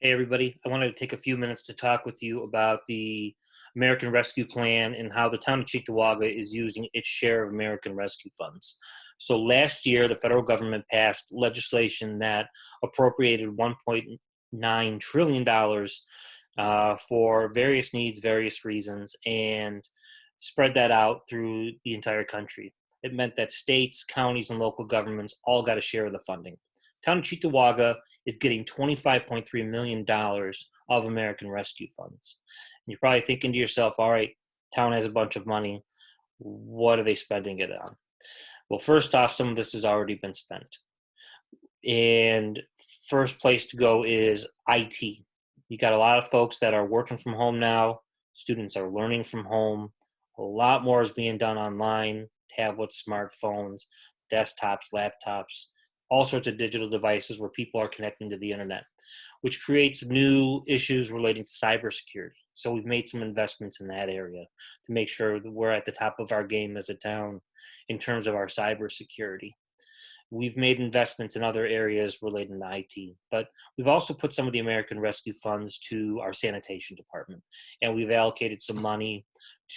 Hey, everybody. I wanted to take a few minutes to talk with you about the American Rescue Plan and how the town of Cheektowaga is using its share of American Rescue funds. So, last year, the federal government passed legislation that appropriated $1.9 trillion for various needs, various reasons, and spread that out through the entire country. It meant that states, counties, and local governments all got a share of the funding. Town of Cheektowaga is getting $25.3 million of American Rescue Funds. And you're probably thinking to yourself, all right, town has a bunch of money. What are they spending it on? Well, first off, some of this has already been spent. And first place to go is IT. You got a lot of folks that are working from home now. Students are learning from home. A lot more is being done online, tablets, smartphones, desktops, laptops, all sorts of digital devices where people are connecting to the internet, which creates new issues relating to cybersecurity. So we've made some investments in that area to make sure that we're at the top of our game as a town in terms of our cybersecurity. We've made investments in other areas relating to IT, but we've also put some of the American Rescue funds to our sanitation department, and we've allocated some money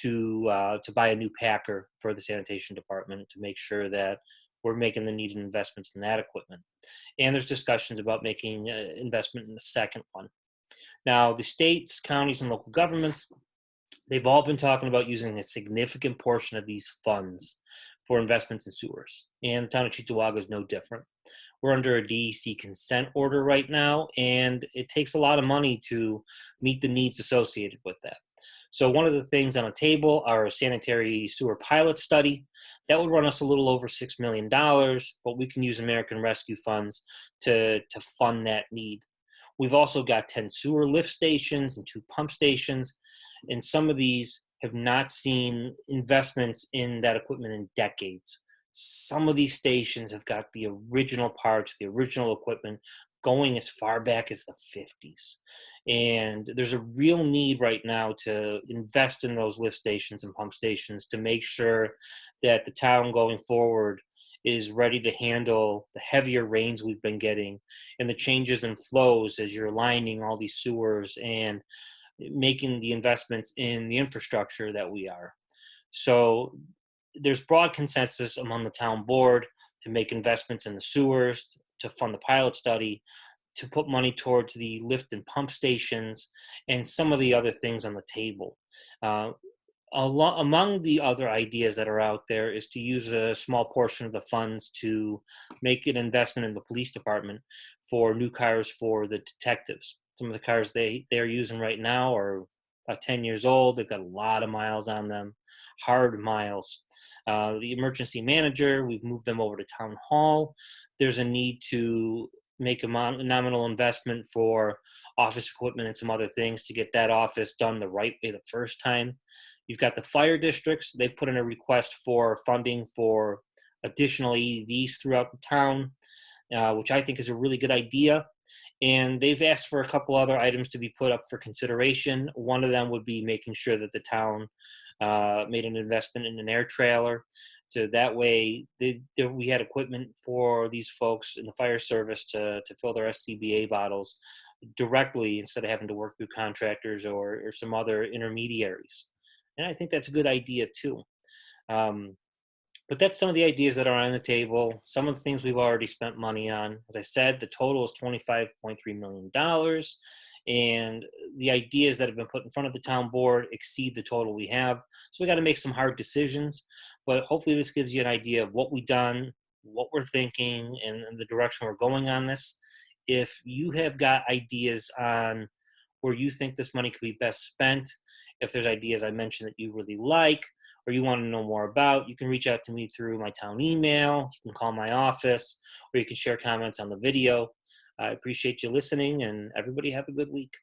to buy a new packer for the sanitation department to make sure that we're making the needed investments in that equipment. And there's discussions about making an investment in the second one. Now, the states, counties, and local governments, they've all been talking about using a significant portion of these funds for investments in sewers. And the town of Cheektowaga is no different. We're under a DEC consent order right now, and it takes a lot of money to meet the needs associated with that. So one of the things on the table are a sanitary sewer pilot study. That would run us a little over $6 million, but we can use American Rescue funds to fund that need. We've also got 10 sewer lift stations and 2 pump stations, and some of these have not seen investments in that equipment in decades. Some of these stations have got the original parts, the original equipment going as far back as the 50s. And there's a real need right now to invest in those lift stations and pump stations to make sure that the town going forward is ready to handle the heavier rains we've been getting and the changes in flows as you're lining all these sewers and making the investments in the infrastructure that we are. So there's broad consensus among the town board to make investments in the sewers, to fund the pilot study, to put money towards the lift and pump stations, and some of the other things on the table. Uh, Among the other ideas that are out there is to use a small portion of the funds to make an investment in the police department for new cars for the detectives. Some of the cars they're using right now are about 10 years old. They've got a lot of miles on them, hard miles. The emergency manager, we've moved them over to town hall. There's a need to make a nominal investment for office equipment and some other things to get that office done the right way the first time. You've got the fire districts. They've put in a request for funding for additional AEDs throughout the town, which I think is a really good idea. And they've asked for a couple other items to be put up for consideration. One of them would be making sure that the town made an investment in an air trailer. So that way, we had equipment for these folks in the fire service to fill their SCBA bottles directly instead of having to work through contractors or some other intermediaries. And I think that's a good idea too. Um, but that's some of the ideas that are on the table. Some of the things we've already spent money on. As I said, the total is $25.3 million. And the ideas that have been put in front of the town board exceed the total we have. So we got to make some hard decisions. But hopefully this gives you an idea of what we've done, what we're thinking, and the direction we're going on this. If you have got ideas on where you think this money could be best spent, if there's ideas I mentioned that you really like, or you want to know more about, you can reach out to me through my town email. You can call my office, or you can share comments on the video. I appreciate you listening, and everybody have a good week.